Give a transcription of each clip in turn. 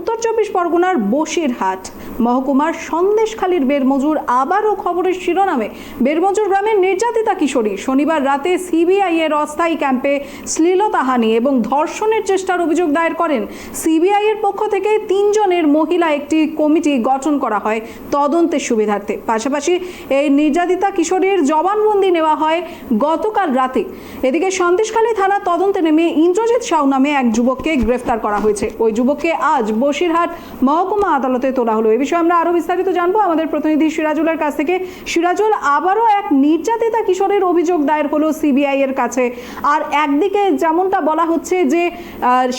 উত্তর চব্বিশ পরগনার বসিরহাট মহকুমার সন্দেশখালীর বেরমজুর আবারও খবরের শিরোনামে। বেরমজুর গ্রামের নির্যাতিতা কিশোরী শনিবার রাতে সিবিআই এর অস্থায়ী ক্যাম্পে শ্লীলতাহানি এবং ধর্ষণের চেষ্টার অভিযোগ দায়ের করেন। সিবিআই এর পক্ষ থেকে 3 জনের মহিলা একটি কমিটি গঠন করা হয় তদন্তের সুবিধার্থে। পাশাপাশি এই নির্যাতিতা কিশোরীর জবানবন্দি নেওয়া হয় গতকাল রাতে। এদিকে সন্দেশখালী থানা তদন্তে নেমে ইন্দ্রজিৎ সাউ নামে এক যুবককে গ্রেফতার করা হয়েছে। ওই যুবককে আজ বসিরহাট মহকুমা আদালতে তোলা হলো। এ বিষয়ে আমরা আরো বিস্তারিত জানবো আমাদের প্রতিনিধি সিরাজুলের কাছ থেকে। সিরাজুল, আবারও এক নির্যাতিতা কিশোরের অভিযোগ দায়ের হলো সিবিআই এর কাছে। আর একদিকে যেমনটা বলা হচ্ছে যে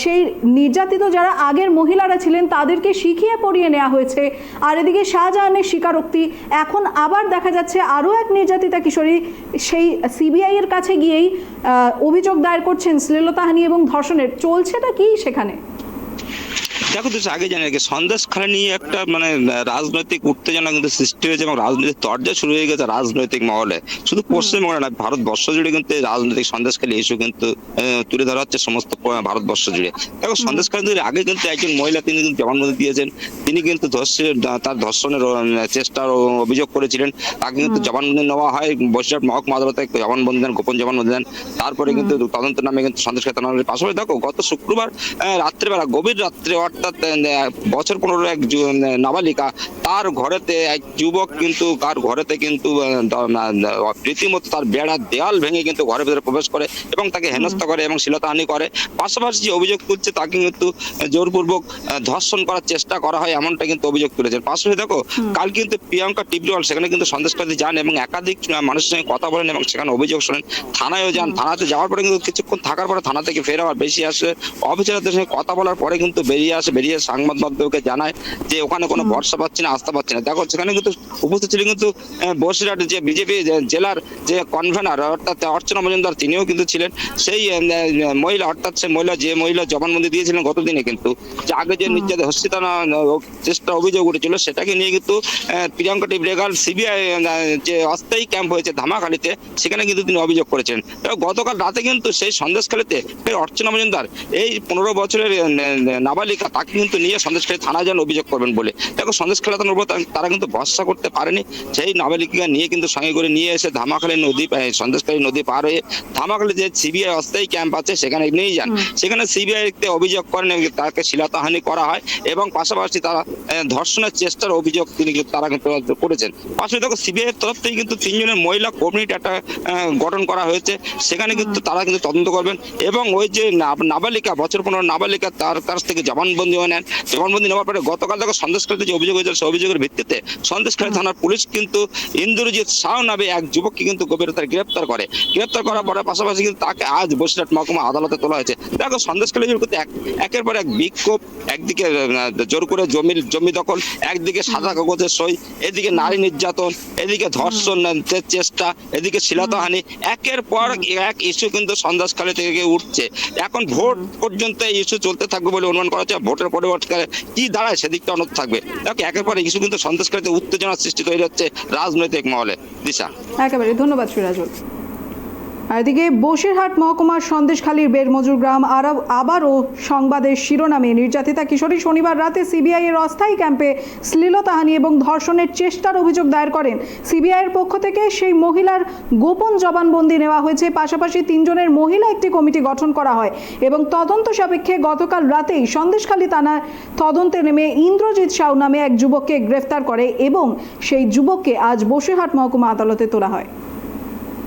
সেই নির্যাতিত যারা আগের মহিলারা ছিলেন তাদেরকে শিখিয়ে পড়িয়ে নেওয়া হয়েছে, আর এদিকে শাহজাহানের স্বীকারোক্তি। এখন আবার দেখা যাচ্ছে আরও এক নির্যাতিতা কিশোরী সেই সিবিআই এর কাছে গিয়েই অভিযোগ দায়ের করছেন শ্লীলতাহানি এবং ধর্ষণের। চলছেটা কি সেখানে? দেখো তো আগে জানি নাকি সন্দেশখালী নিয়ে একটা রাজনৈতিক উত্তেজনা কিন্তু সৃষ্টি হয়েছে এবং রাজনৈতিক তরজা শুরু হয়ে গেছে রাজনৈতিক মহলে। শুধু পশ্চিমবঙ্গে না, ভারতবর্ষ জুড়ে কিন্তু রাজনৈতিক সন্দেশখালী ইস্যু কিন্তু তুলে ধরা হচ্ছে সমস্ত ভারতবর্ষ জুড়ে। দেখো সন্দেশখালী আগে কিন্তু একজন মহিলা তিনি কিন্তু জবানবন্দি দিয়েছেন। তিনি কিন্তু তার ধর্ষণের চেষ্টার অভিযোগ করেছিলেন। তাকে কিন্তু জবানবন্দি নেওয়া হয় বসিরহাট মহকুমা আদালতে, জবানবন্দি দেন, গোপন জবানবন্দি দেন। তারপরে কিন্তু তদন্তের নামে কিন্তু সন্দেশখালী থানার পাশাপাশি দেখো গত শুক্রবার রাত্রেবেলা, গভীর রাত্রে, অর্থাৎ বছর 15 এক নাবালিকা, তার ঘরেতে এক যুবক কিন্তু তার ঘরেতে কিন্তু রীতিমতো তার বেড়ার দেয়াল ভেঙে কিন্তু ঘরের ভিতরে প্রবেশ করে এবং তাকে হেনস্থা করে এবং শ্লীলতাহানি করে। পাশাপাশি যে অভিযোগ তুলছে তাকে কিন্তু জোরপূর্বক ধর্ষণ করার চেষ্টা করা হয়, এমনটা কিন্তু অভিযোগ তুলেছেন। পাশাপাশি দেখো কাল কিন্তু প্রিয়াঙ্কা টিবরিওয়াল সেখানে কিন্তু সন্দেশখালী যান এবং একাধিক মানুষের সঙ্গে কথা বলেন এবং সেখানে অভিযোগ শোনেন। থানায়ও যান। থানাতে যাওয়ার পরে কিন্তু কিছুক্ষণ থাকার পরে থানা থেকে ফের আবার বেশি আসে, অফিসারদের সঙ্গে কথা বলার পরে কিন্তু বেরিয়ে সংবাদ মাধ্যমকে জানায় যে ওখানে কোনো ভরসা পাচ্ছি না, আস্থা পাচ্ছি না। দেখো সেখানে কিন্তু উপস্থিত ছিলেন কিন্তু বসিরহাটের যে বিজেপি জেলার যে কনভেনার অর্থাৎ অর্চনা মজুমদার, তিনিও কিন্তু ছিলেন। সেই মহিলা, অর্থাৎ সে মহিলা জবানবন্দি দিয়েছিলেন গতদিনে, কিন্তু যে আগে যে হস্তিতানা চেষ্টা অভিযোগ উঠেছিল সেটাকে নিয়ে কিন্তু প্রিয়াঙ্কা টিবরিওয়াল সিবিআই যে অস্থায়ী ক্যাম্প হয়েছে ধামাখালীতে সেখানে কিন্তু তিনি অভিযোগ করেছেন। গতকাল রাতে কিন্তু সেই সন্দেশখালীতে অর্চনা মজুমদার এই 15 বছরের নাবালিকা তাকে কিন্তু নিয়ে সন্দেশখালী থানায় যান অভিযোগ করবেন বলে। দেখো সন্দেশখালী থানার উপর তারা কিন্তু ভরসা করতে পারেনি। সেই নাবালিকা নিয়ে কিন্তু সঙ্গে করে নিয়ে এসে ধামাখালী নদী, সন্দেশখালী নদী পার হয়ে ধামাখালী যে সিবিআই অস্থায়ী ক্যাম্প আছে সেখানে নিয়ে যান। সেখানে সিবিআই অভিযোগ করেন, তাকে শ্লীলতাহানি করা হয় এবং পাশাপাশি তারা ধর্ষণের চেষ্টার অভিযোগ তারা কিন্তু করেছেন। পাশাপাশি দেখো সিবিআই এর তরফ থেকে কিন্তু 3 জনের মহিলা কমিটি একটা গঠন করা হয়েছে। সেখানে কিন্তু তারা কিন্তু তদন্ত করবেন এবং ওই যে নাবালিকা, বছর 15 নাবালিকা, তার কাছ থেকে জবানবন্দি নেন। জবানবন্দি নেওয়ার পরে গতকাল দেখো সন্দেশখালীতে যে অভিযোগ হয়েছে সেই অভিযোগের ভিত্তিতে সন্দেশখালী থানার পুলিশ কিন্তু ইন্দ্রজিৎ সাউ নামে এক যুবককে কিন্তু গভীরতায় গ্রেপ্তার করে। গ্রেপ্তার করার পরে পাশাপাশি কিন্তু তাকে আজ বসিরহাট মহকুমা আদালতে তোলা হয়েছে। দেখো সন্দেশখালী একের পর এক বিক্ষোভ, একদিকে জোর করে জমি দখল, একদিকে সাদা কাগজের সই, এদিকে নারী নির্যাতন, এদিকে ধর্ষণ চেষ্টা, এদিকে শ্লীলতাহানি, একের পর এক ইস্যু কিন্তু সন্দেশখালী থেকে উঠছে। এখন ভোট পর্যন্ত এই ইস্যু চলতে থাকবে বলে অনুমান করা হচ্ছে। ভোটের পরবর্তীকালে কি দাঁড়ায় সেদিকটা অনত থাকবে। দেখো একের পর ইস্যু কিন্তু সন্দেশখালীতে উত্তেজনার সৃষ্টি তৈরি হচ্ছে রাজনৈতিক মহলে। দিশা, একেবারে ধন্যবাদ সিরাজুল। এদিকে বসিরহাট মহকুমার সন্দেশখালীর বেরমজুর গ্রাম আবারও সংবাদের শিরোনামে। নির্যাতিতা কিশোরী শনিবার রাতে সিবিআই এর অস্থায়ী ক্যাম্পে শ্লীলতাহানি এবং ধর্ষণের চেষ্টার অভিযোগ দায়ের করেন। সিবিআই এর পক্ষ থেকে সেই মহিলার গোপন জবানবন্দি নেওয়া হয়েছে। পাশাপাশি 3 জনের মহিলা একটি কমিটি গঠন করা হয় এবং তদন্ত সাপেক্ষে গতকাল রাতেই সন্দেশখালী থানার তদন্তে নেমে ইন্দ্রজিৎ সাউ নামে এক যুবককে গ্রেফতার করে এবং সেই যুবককে আজ বসিরহাট মহকুমা আদালতে তোলা হয়।